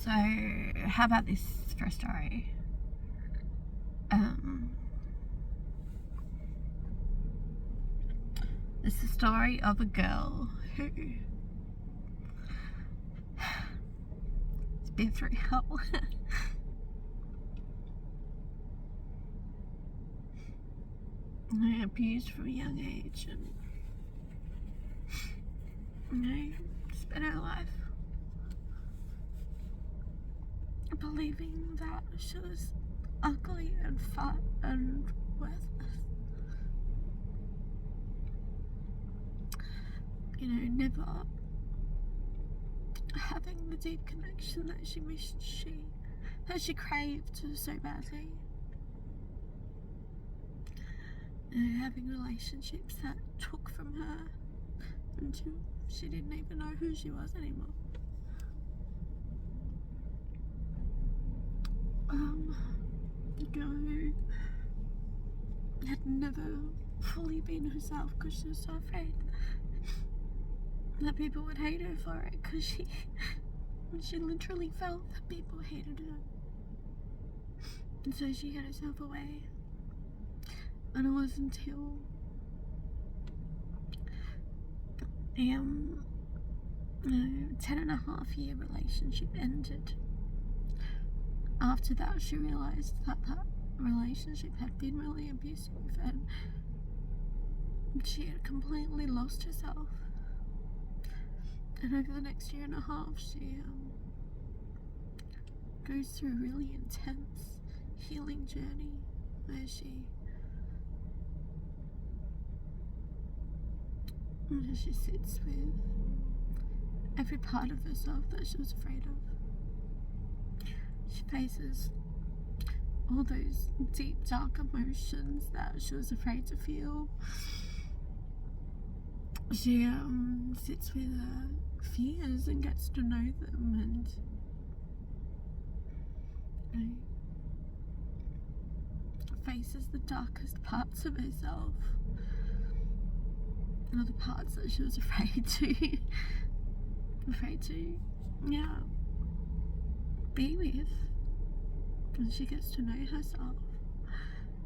So, how about this for a story? It's the story of a girl who has been through hell. Abused from a young age, and spent her life believing that she was ugly and fat and worthless. Never having the deep connection that she wished that she craved so badly. Having relationships that took from her until she didn't even know who she was anymore. A girl who had never fully been herself because she was so afraid that people would hate her for it, because she literally felt that people hated her, and so she hid herself away. And it was until a 10.5-year relationship ended. After that, she realised that relationship had been really abusive, and she had completely lost herself. And over the next 1.5 years, she goes through a really intense healing journey where she sits with every part of herself that she was afraid of. She faces all those deep, dark emotions that she was afraid to feel. She sits with her fears and gets to know them, and faces the darkest parts of herself, or the parts that she was afraid to be with. And she gets to know herself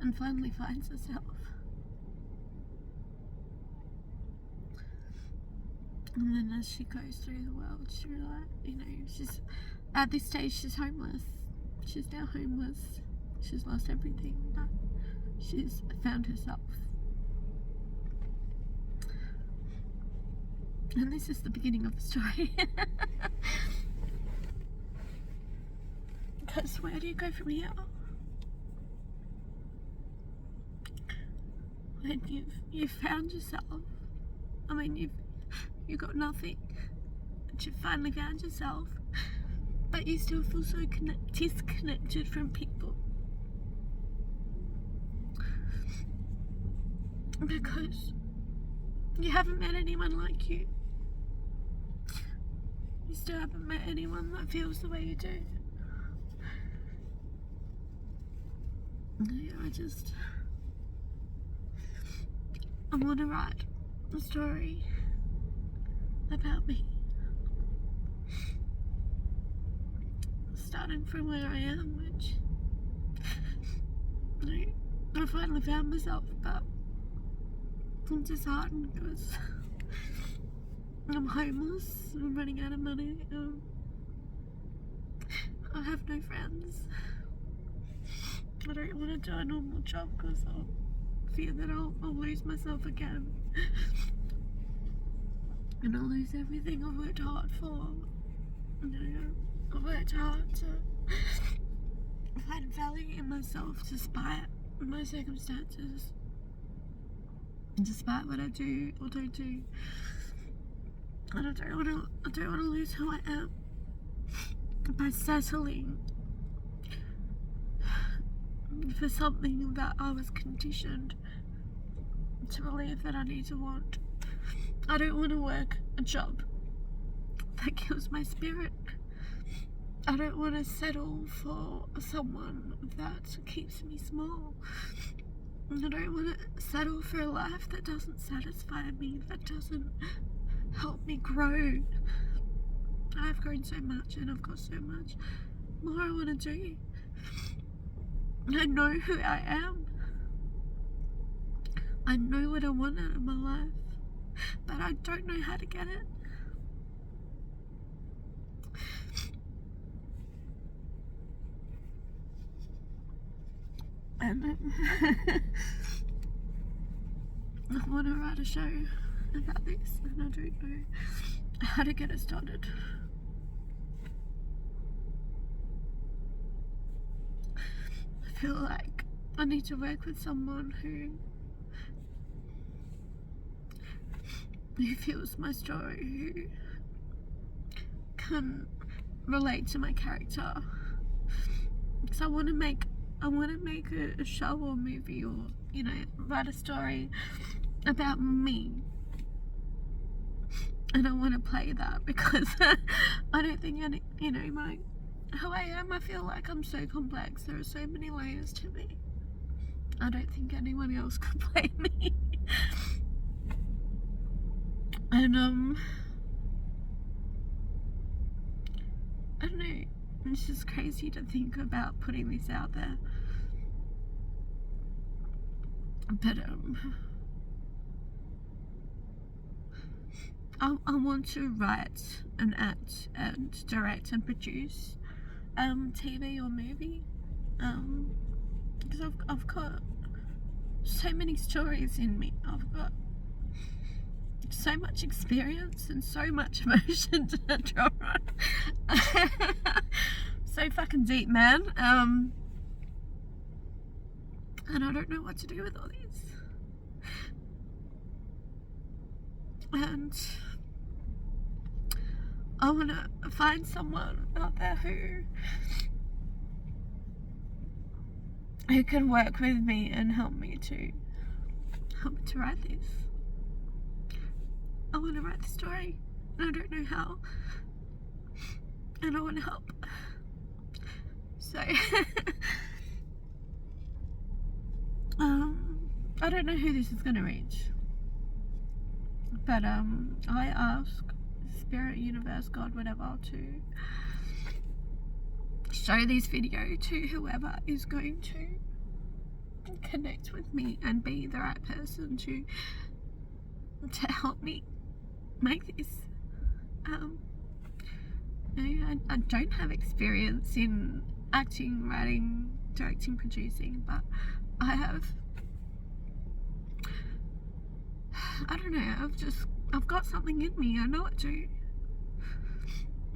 and finally finds herself. And then as she goes through the world, she realizes, she's at this stage, she's homeless. She's now homeless. She's lost everything, but she's found herself. And this is the beginning of the story. Because where do you go from here? When you've found yourself. I mean, you've got nothing, but you've finally found yourself, but you still feel so disconnected from people, because you haven't met anyone like you. You still haven't met anyone that feels the way you do. I want to write a story about me, starting from where I am, which I finally found myself, but I'm disheartened because I'm homeless, I'm running out of money, I have no friends. I don't want to do a normal job because I'll fear that I'll lose myself again. And I'll lose everything I've worked hard for. I've worked hard to find value in myself despite my circumstances, despite what I do or don't do. And I don't want to lose who I am by settling for something that I was conditioned to believe that I need to want. I don't want to work a job that kills my spirit. I don't want to settle for someone that keeps me small. I don't want to settle for a life that doesn't satisfy me, that doesn't help me grow. I've grown so much and I've got so much more I want to do. I know who I am. I know what I want out of my life, but I don't know how to get it. And I want to write a show about this, and I don't know how to get it started. I feel like I need to work with someone who feels my story, who can relate to my character. Because I want to make a show or movie, or write a story about me, and I want to play that, because I don't think who I am. I feel like I'm so complex. There are so many layers to me. I don't think anyone else could play me. And I don't know, it's just crazy to think about putting this out there. But I want to write and act and direct and produce TV or movie, because I've got so many stories in me. I've got so much experience and so much emotion to draw on. So fucking deep, man. And I don't know what to do with all these. And I want to find someone out there who can work with me and help me to write this. I want to write the story, and I don't know how, and I want to help. So I don't know who this is going to reach, but I ask Spirit, Universe, God, whatever, to show this video to whoever is going to connect with me and be the right person to help me make this. I don't have experience in acting, writing, directing, producing, but I have, I don't know, I've got something in me. I know what to do.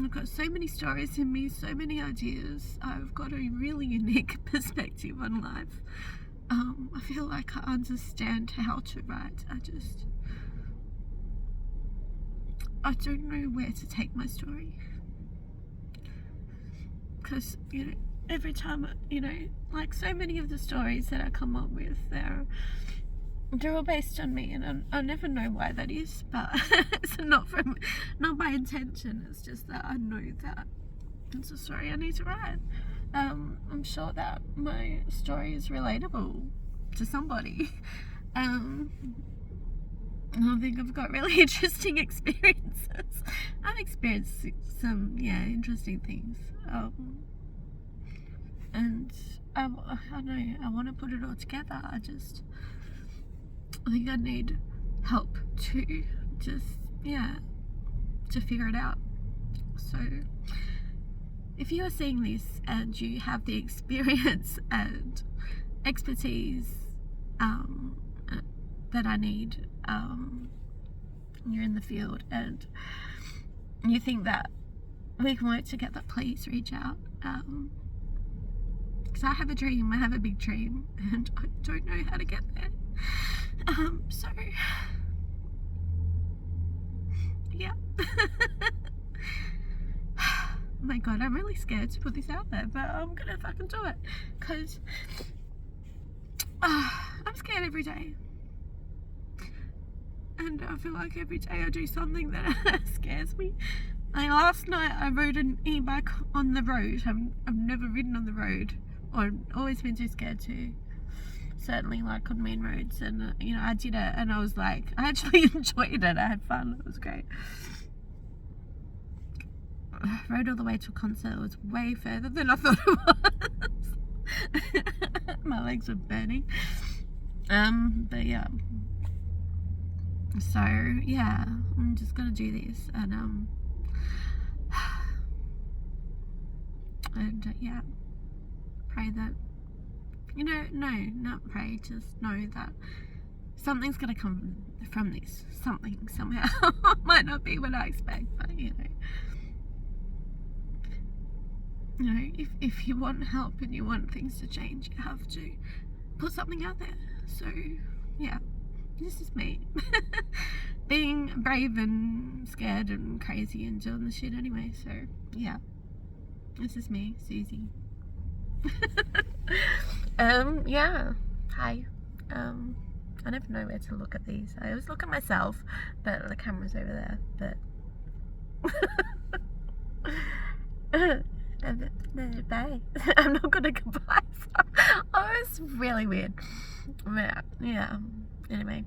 I've got so many stories in me, so many ideas. I've got a really unique perspective on life. I feel like I understand how to write. I don't know where to take my story. Because, every time, like so many of the stories that I come up with, they're all based on me, and I never know why that is, but it's not by intention. It's just that I know that it's a story I need to write. I'm sure that my story is relatable to somebody. I think I've got really interesting experiences. I've experienced some interesting things, and I know I want to put it all together. I think I need help to to figure it out. So if you are seeing this and you have the experience and expertise that I need, you're in the field and you think that we can work together, please reach out. Because I have a dream, I have a big dream, and I don't know how to get there. So yeah. Oh my god, I'm really scared to put this out there, but I'm gonna fucking do it, because I'm scared every day, and I feel like every day I do something that scares me. Like last night I rode an e-bike on the road. I've never ridden on the road, or always been too scared to, certainly like on main roads, and I did it and I was like, I actually enjoyed it. I had fun, it was great. rode all the way to a concert. It was way further than I thought it was. My legs were burning. But yeah. So yeah, I'm just gonna do this and yeah, pray that, not pray, just know that something's gonna come from this. Something, somehow. Might not be what I expect, but if you want help and you want things to change, you have to put something out there. So yeah, this is me. Being brave and scared and crazy and doing the shit anyway. So yeah, this is me, Susie. Yeah, hi. I never know where to look at these. I always look at myself, but the camera's over there. But bye. I'm not gonna goodbye. Oh, it's really weird. Yeah. Anyway.